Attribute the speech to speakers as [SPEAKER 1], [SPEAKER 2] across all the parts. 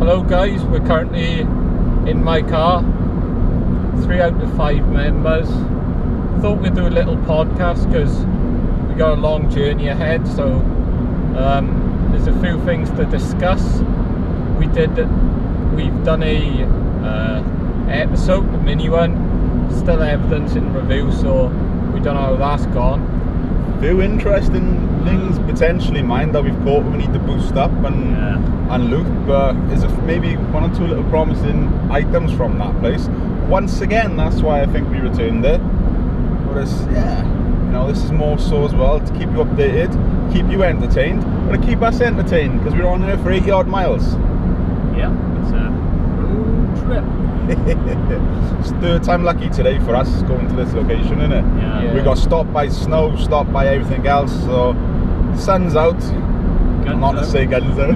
[SPEAKER 1] Hello guys, we're currently in my car, 3 out of 5 members. Thought we'd do a little podcast because we got a long journey ahead, so there's a few things to discuss. We've done a episode, a mini one, still evidence in review, so we don't know how that's gone.
[SPEAKER 2] Few interesting things potentially mind that we've caught we need to boost up and look, but there's maybe 1 or 2 little promising items from that place. Once again, that's why I think we returned it. But it's, this is more so as well to keep you updated, keep you entertained, but to keep us entertained because we're on there for 80 odd miles.
[SPEAKER 3] Yeah, it's a road trip.
[SPEAKER 2] It's 3rd time lucky today for us going to this location, isn't it?
[SPEAKER 3] Yeah.
[SPEAKER 2] We got stopped by snow, stopped by everything else, so the sun's out.
[SPEAKER 3] Guns
[SPEAKER 2] Not
[SPEAKER 3] out.
[SPEAKER 2] to say guns out.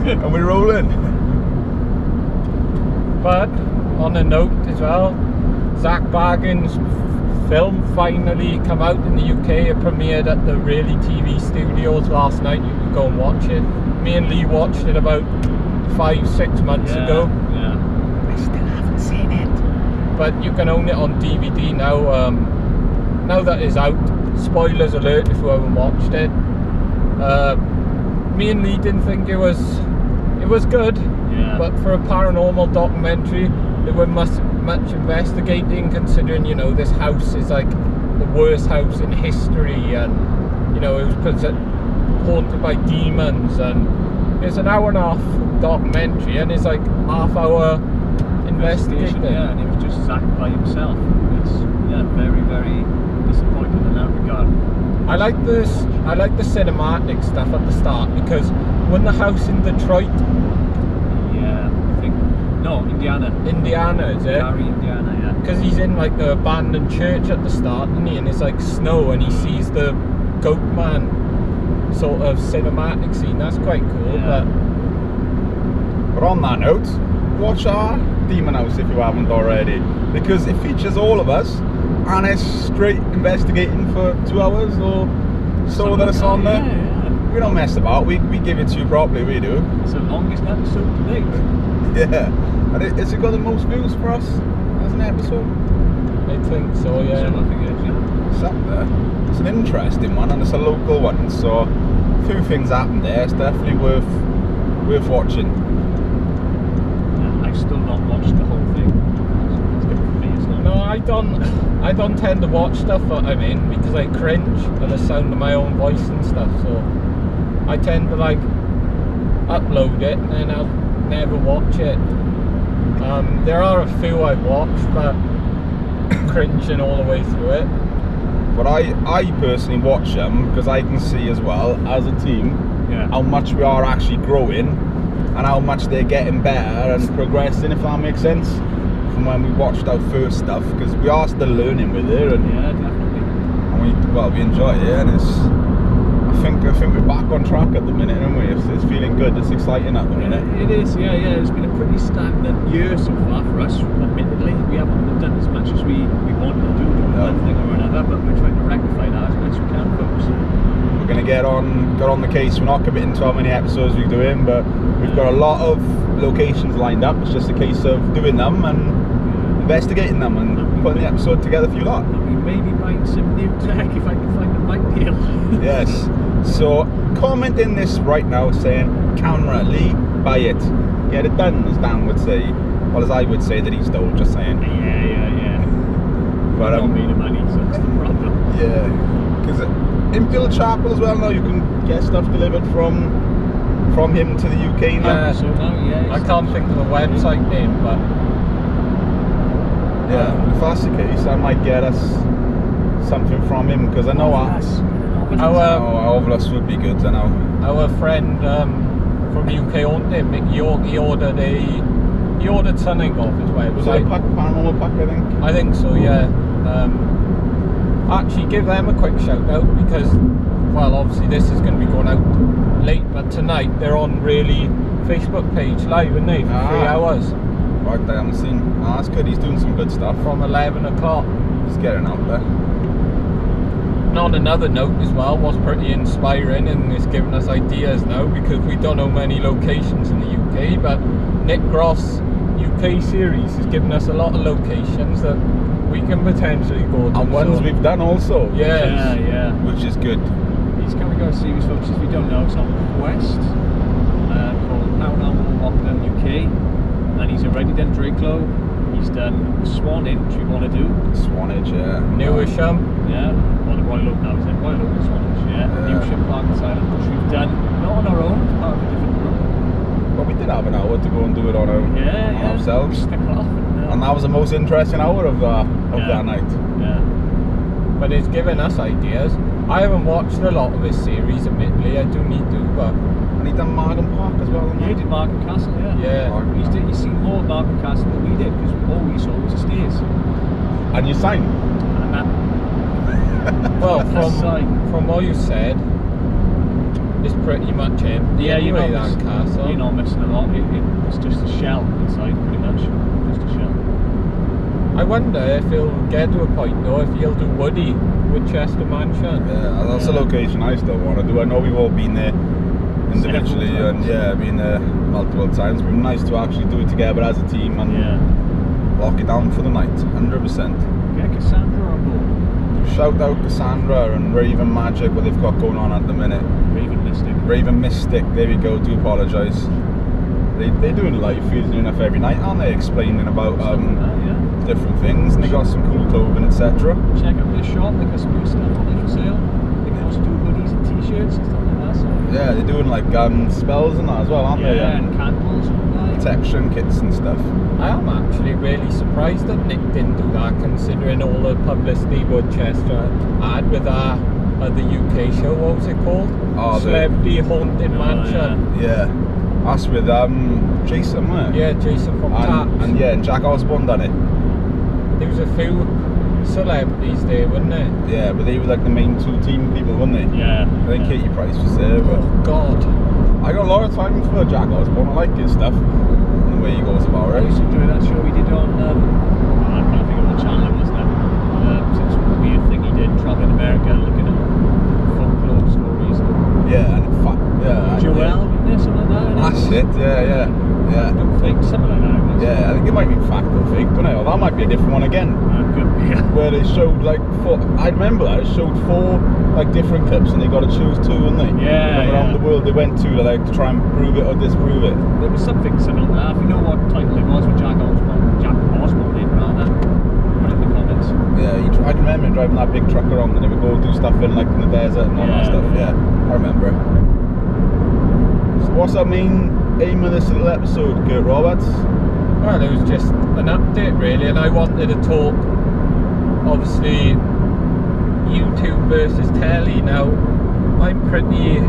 [SPEAKER 2] And we're rolling.
[SPEAKER 1] But on a note as well, Zach Bargain's film finally come out in the UK. It premiered at the Really TV Studios last night. You can go and watch it. Me and Lee watched it about 5-6 months ago.
[SPEAKER 3] Yeah.
[SPEAKER 2] I still haven't seen it.
[SPEAKER 1] But you can own it on DVD now. Now that it's out, spoilers alert if you haven't watched it. Me and Lee didn't think it was good, but for a paranormal documentary, there was much investigating, considering this house is like the worst house in history, and it was haunted by demons, and it's an 1.5-hour documentary, and it's like half-hour investigation.
[SPEAKER 3] Yeah, and it was just Zach by himself. It's very, very disappointing in that regard.
[SPEAKER 1] I like the cinematic stuff at the start, because when the house in Detroit, Indiana, is it?
[SPEAKER 3] Gary, Indiana, yeah.
[SPEAKER 1] Because he's in like the abandoned church at the start, isn't he? And it's like snow, and he sees the goat man sort of cinematic scene. That's quite cool.
[SPEAKER 3] Yeah.
[SPEAKER 2] But on that note, watch our Demon House if you haven't already, because it features all of us, and it's straight investigating for 2 hours or so that it's on there.
[SPEAKER 3] Yeah.
[SPEAKER 2] We don't mess about, we give it to you properly, we do.
[SPEAKER 3] It's the longest episode to date.
[SPEAKER 2] Yeah. And has it got the most views for us as an episode?
[SPEAKER 1] I think so, yeah.
[SPEAKER 3] So I think it is, yeah.
[SPEAKER 2] It's up there. It's an interesting one, and it's a local one, so a few things happened there. It's definitely worth watching.
[SPEAKER 3] Yeah, I've still not watched the whole thing. It's good for me as well.
[SPEAKER 1] No, I don't tend to watch stuff that I'm in because I cringe at the sound of my own voice and stuff, so I tend to like upload it and then I'll never watch it. There are a few I've watched, but cringing all the way through it.
[SPEAKER 2] But I personally watch them because I can see as well as a team how much we are actually growing and how much they're getting better and progressing, if that makes sense, from when we watched our first stuff, because we are still learning with it, and
[SPEAKER 3] definitely.
[SPEAKER 2] And we enjoy it, and I think we're back on track at the minute, aren't we? It's feeling good, it's exciting at the minute.
[SPEAKER 3] It is, yeah. It's been a pretty stagnant year so far for us, admittedly. We haven't done as much as we wanted to do one thing or another, but we're trying to rectify that as much as we can, folks.
[SPEAKER 2] We're going to get on the case. We're not committing to how many episodes we're doing, but we've got a lot of locations lined up. It's just a case of doing them and investigating them and putting the episode together for you lot.
[SPEAKER 3] We may be buying some new tech if I can find the right deal.
[SPEAKER 2] Yes. So comment in this right now saying, camera, Lee, buy it. Get it done, as Dan would say. Well, as I would say that he stole, just saying.
[SPEAKER 3] Yeah.
[SPEAKER 2] But
[SPEAKER 3] I don't need the money, so that's the problem.
[SPEAKER 2] Yeah. Because in Bill Chapel as well now, you can get stuff delivered from him to the UK now.
[SPEAKER 1] I can't think of the website name, but
[SPEAKER 2] if that's the case, I might get us something from him, because I know our Ovilus would be good. I know
[SPEAKER 1] our friend from UK owned him. He ordered something off his website.
[SPEAKER 2] Was it a paranormal pack, I think?
[SPEAKER 1] I think so, yeah. Actually, give them a quick shout out, because, well, obviously this is going to be going out late, but tonight they're on Really Facebook page live, aren't they, for 3 hours.
[SPEAKER 2] Right, I haven't seen. That's good. He's doing some good stuff
[SPEAKER 1] from 11 o'clock.
[SPEAKER 2] He's getting out there.
[SPEAKER 1] And on another note as well, what's pretty inspiring and is giving us ideas now, because we don't know many locations in the UK, but Nick Groff's UK series is giving us a lot of locations that we can potentially go to.
[SPEAKER 2] And ones we've done also.
[SPEAKER 1] Yeah.
[SPEAKER 2] Which is good.
[SPEAKER 3] He's currently got a series, folks, if you don't know, it's on Quest, called Paranormal Lockdown UK, and he's already done Drakelow, he's done Swanage, you want to do?
[SPEAKER 2] Swanage, yeah.
[SPEAKER 1] Newisham.
[SPEAKER 3] Yeah, Royal Oak now, is it? Royal Oak and Swanage, yeah. Newsham, Parkins Island, which we've done, not on our own, it's part of a different group.
[SPEAKER 2] But we did have an hour to go and do it on ourselves.
[SPEAKER 3] Stick it off
[SPEAKER 2] and that was the most interesting hour of that night.
[SPEAKER 3] Yeah.
[SPEAKER 1] But it's given us ideas. I haven't watched a lot of his series, admittedly. I do need to, but...
[SPEAKER 2] And he done Markham Park as well,
[SPEAKER 3] Yeah, he did Markham Castle, yeah.
[SPEAKER 1] Yeah.
[SPEAKER 3] He's seen more of Markham Castle than we did, because all we saw was the stairs.
[SPEAKER 2] And you signed?
[SPEAKER 3] And that...
[SPEAKER 1] Well, from what you said, it's pretty much empty.
[SPEAKER 3] Yeah,
[SPEAKER 1] anyway, that castle.
[SPEAKER 3] You're not missing a lot. It's just a shell inside, pretty much. Just a shell.
[SPEAKER 1] I wonder if he'll get to a point though, if he'll do Woody with Chester Mansion.
[SPEAKER 2] Yeah, that's a location I still want to do. I know we've all been there individually and been there multiple times. It'd be nice to actually do it together as a team and lock it down for the night, 100%.
[SPEAKER 3] Get Cassandra on board.
[SPEAKER 2] Shout out Cassandra and Raven Magic, what they've got going on at the minute. Raven Mystic, there we go, do apologise. They're doing live feeds near enough every night, aren't they? Explaining about different things, and they got some cool clothing, etc.
[SPEAKER 3] Check out their shop, they got some good stuff on there for sale. They can also do hoodies and t-shirts and stuff like that. So.
[SPEAKER 2] Yeah, they're doing like spells and that as well, aren't they?
[SPEAKER 3] Yeah, and candles and
[SPEAKER 2] protection kits and stuff.
[SPEAKER 1] I am actually really surprised that Nick didn't do that, considering all the publicity Woodchester had with the UK show. What was it called? Celebrity Haunted Mansion.
[SPEAKER 2] Yeah. That's with Jason, wasn't it?
[SPEAKER 1] Yeah, Jason from Taps.
[SPEAKER 2] And Jack Osborne done it.
[SPEAKER 1] There was a few celebrities there, wasn't there?
[SPEAKER 2] Yeah, but they were like the main two team people, weren't they?
[SPEAKER 3] Yeah.
[SPEAKER 2] I think Katie Price was there. But
[SPEAKER 1] oh God.
[SPEAKER 2] I got a lot of time for Jack Osborne. I like his stuff and the way he goes about it.
[SPEAKER 3] I used to enjoy that show we did on, I can't think of what channel it was now. Some weird thing he did, travelling America, looking at folklore stories.
[SPEAKER 2] Yeah, and in fact,
[SPEAKER 3] Joel, wasn't there, something like that?
[SPEAKER 2] That's it, yeah.
[SPEAKER 3] Don't think, something like that.
[SPEAKER 2] Yeah, I think it might be fact or fake, don't it? Or that might be a different one again. Where they showed like I remember that, it showed 4 like different clips and they got to choose 2, didn't they?
[SPEAKER 3] Yeah.
[SPEAKER 2] From around the world they went to like to try and prove it or disprove it.
[SPEAKER 3] There was something similar to that. If you know what title it was with Jack Osborne name rather, put it in the comments.
[SPEAKER 2] Yeah, I can remember him driving that big truck around and they would go do stuff in like in the desert and all that stuff. Yeah, I remember it. So what's our main aim of this little episode, Kurt Roberts?
[SPEAKER 1] Well, it was just an update really, and I wanted to talk, obviously, YouTube versus telly. Now, I'm pretty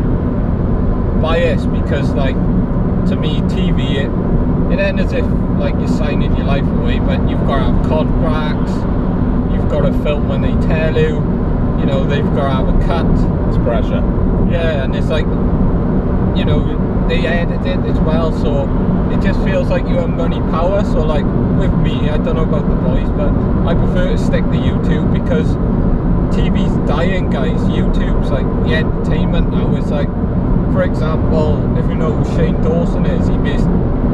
[SPEAKER 1] biased because, like, to me, TV, it ends as if, like, you're signing your life away, but you've got to have contracts, you've got to film when they tell you, you know, they've got to have a cut.
[SPEAKER 2] It's pressure.
[SPEAKER 1] Yeah, and it's like, you know, they edit it as well, so it just feels like you haven't got any power. So like with me, I don't know about the boys, but I prefer to stick to YouTube because TV's dying, guys. YouTube's like the entertainment now. It's like, for example, if you know who Shane Dawson is, he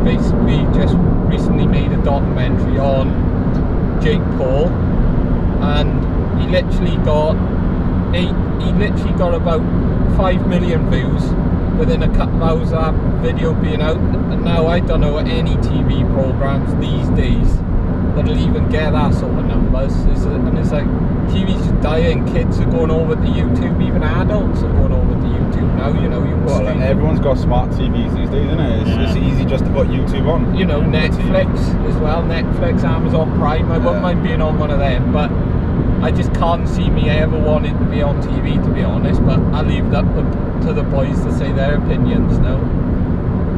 [SPEAKER 1] basically just recently made a documentary on Jake Paul, and he literally got about 5 million views within a couple of hours of that video being out. And now I don't know any TV programs these days that'll even get that sort of numbers. And it's like, TV's just dying. Kids are going over to YouTube, even adults are going over to YouTube now. You know,
[SPEAKER 2] everyone's got smart TVs these days, isn't it? It's easy just to put YouTube on.
[SPEAKER 1] You know, Netflix as well, Netflix, Amazon Prime. I wouldn't mind being on one of them, but I just can't see me ever wanting to be on TV, to be honest. But I'll leave it up to the boys to say their opinions now.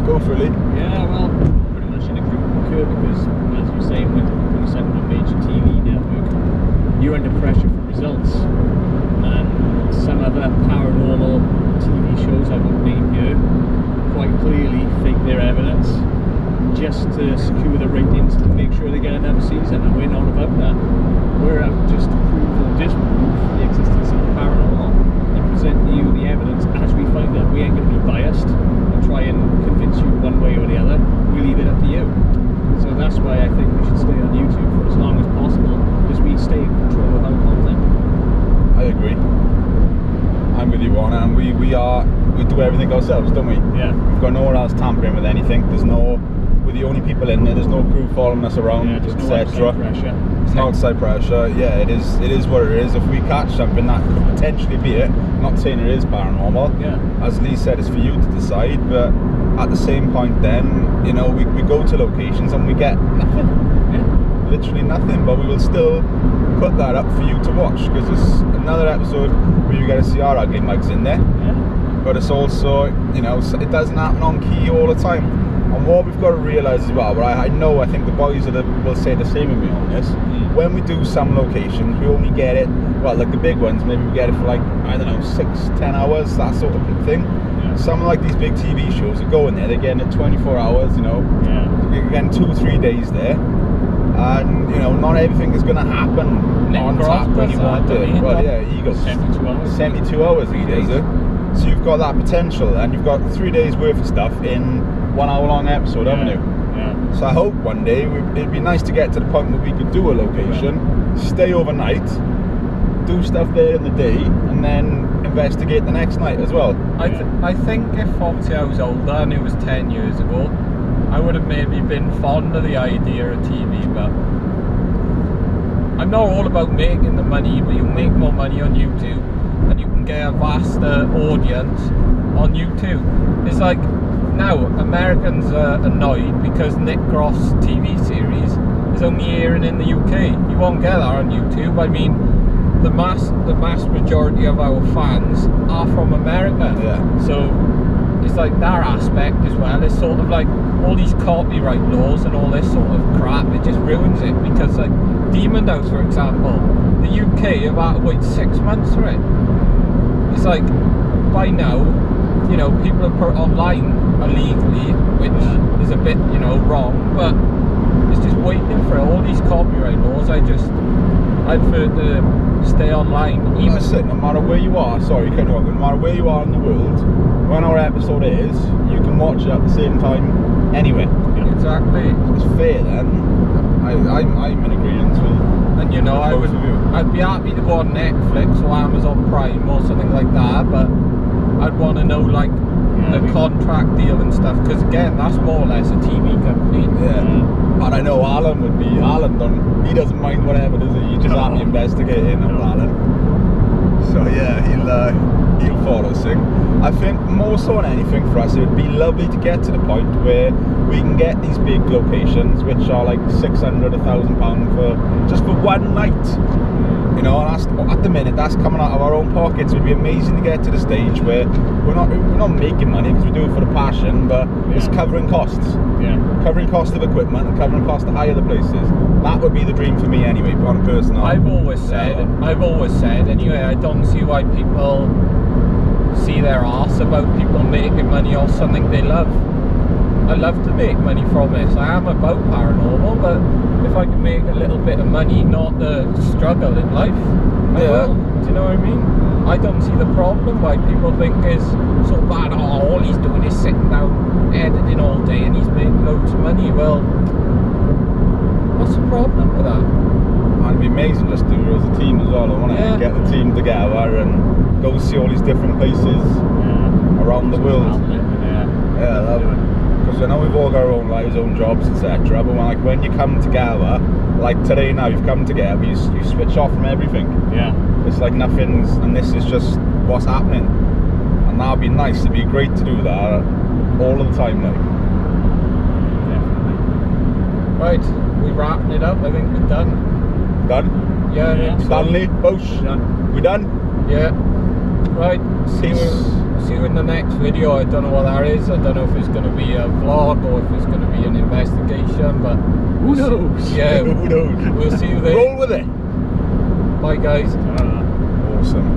[SPEAKER 2] Go for it, Lee.
[SPEAKER 3] Yeah, well, pretty much in agreement with Kurt, because as you're saying, when you send a major TV network, you're under pressure for results. And some other paranormal TV shows I won't name here quite clearly fake their evidence just to secure the ratings to make sure they get another season, and we're not about that. We're out just to prove or disprove the existence of the paranormal.
[SPEAKER 2] ourselves, don't we?
[SPEAKER 3] Yeah.
[SPEAKER 2] We've got no one else tampering with anything. We're the only people in there. There's no crew following us around,
[SPEAKER 3] Yeah, just no
[SPEAKER 2] etc.
[SPEAKER 3] outside pressure.
[SPEAKER 2] It's no outside pressure. Yeah, it is what it is. If we catch something, that could potentially be it. Not saying it is paranormal.
[SPEAKER 3] Yeah.
[SPEAKER 2] As Lee said, it's for you to decide. But at the same point, then we go to locations and we get nothing.
[SPEAKER 3] Yeah.
[SPEAKER 2] Literally nothing. But we will still put that up for you to watch, because it's another episode where you get to see our ugly mugs in there.
[SPEAKER 3] Yeah.
[SPEAKER 2] But it's also, it doesn't happen on key all the time. And what we've got to realise as well, but I think the boys will say the same with me on this, when we do some locations, we only get it, well, like the big ones, maybe we get it for like, I don't know, 6-10 hours, that sort of thing. Yeah. Some like these big TV shows are going there, they're getting it 24 hours,
[SPEAKER 3] Yeah.
[SPEAKER 2] You're getting 2 or 3 days there. And, not everything is going to happen on tap when you want it. Well, yeah, he goes
[SPEAKER 3] 72 hours.
[SPEAKER 2] 72 hours he does it. So you've got that potential, and you've got 3 days worth of stuff in 1 hour long episode, haven't you?
[SPEAKER 3] Yeah.
[SPEAKER 2] So I hope one day it'd be nice to get to the point where we could do a location, stay overnight, do stuff there in the day, and then investigate the next night as well.
[SPEAKER 1] I think if obviously I was older and it was 10 years ago, I would have maybe been fond of the idea of TV, but I'm not all about making the money, but you make more money on YouTube and you can get a vaster audience on YouTube. It's like, now Americans are annoyed because Nick Groff's TV series is only airing in the UK. You won't get that on YouTube. I mean, the mass majority of our fans are from America.
[SPEAKER 2] Yeah.
[SPEAKER 1] So it's like that aspect as well. It's sort of like all these copyright laws and all this sort of crap, it just ruins it, because like Demon House, for example, the UK have had to wait 6 months for it. It's like, by now, people have put it online illegally, which is a bit, wrong, but it's just waiting for it. All these copyright laws, I'd prefer to stay online.
[SPEAKER 2] Even said, no matter where you are, no matter where you are in the world, when our episode is, you can watch it at the same time anywhere.
[SPEAKER 1] Exactly.
[SPEAKER 2] So it's fair then. I'm in agreement with.
[SPEAKER 1] And I'd be happy to go on Netflix or Amazon Prime or something like that, but I'd want to know like the contract deal and stuff, because again, that's more or less a TV company.
[SPEAKER 2] Yeah. And I know Alan would be. He doesn't mind whatever, does he? He's just happy investigating and Alan. So yeah, he'll follow suit. I think more so than anything for us, it would be lovely to get to the point where we can get these big locations, which are like £600, £1,000 just for one night. And that's, at the minute, that's coming out of our own pockets. It would be amazing to get to the stage where we're not making money because we do it for the passion, but it's covering costs.
[SPEAKER 3] Yeah.
[SPEAKER 2] Covering cost of equipment and covering cost to hire the places. That would be the dream for me anyway, on a personal.
[SPEAKER 1] I've always said anyway, I don't see why people see their arse about people making money off something they love. I love to make money from this. I am about paranormal, but if I can make a little bit of money, not the struggle in life, I will. Do you know what I mean? I don't see the problem why people think it's so bad. Oh, all he's doing is sitting down editing all day and he's making loads of money. Well, what's the problem with that?
[SPEAKER 2] It'd be amazing just to do it as a team as well. I want to get the team together and go see all these different places around the world. Because I know we've all got our own lives, own jobs, etc. But when you come together, like today now, you've come together, you switch off from everything.
[SPEAKER 3] Yeah.
[SPEAKER 2] It's like nothing's, and this is just what's happening. And that'd be nice. It'd be great to do that all of the time, like.
[SPEAKER 3] Definitely.
[SPEAKER 1] Right, we're wrapping it up. I think we're done.
[SPEAKER 2] Done?
[SPEAKER 1] Yeah, I think so.
[SPEAKER 2] Stanley, Bosch,
[SPEAKER 3] Done.
[SPEAKER 2] we done?
[SPEAKER 1] Yeah. Right, see you in the next video. I don't know what that is. I don't know if it's going to be a vlog or if it's going to be an investigation, but
[SPEAKER 3] who knows?
[SPEAKER 1] Yeah,
[SPEAKER 2] who knows?
[SPEAKER 1] We'll see you there.
[SPEAKER 2] Roll with it.
[SPEAKER 1] Bye guys.
[SPEAKER 2] Awesome.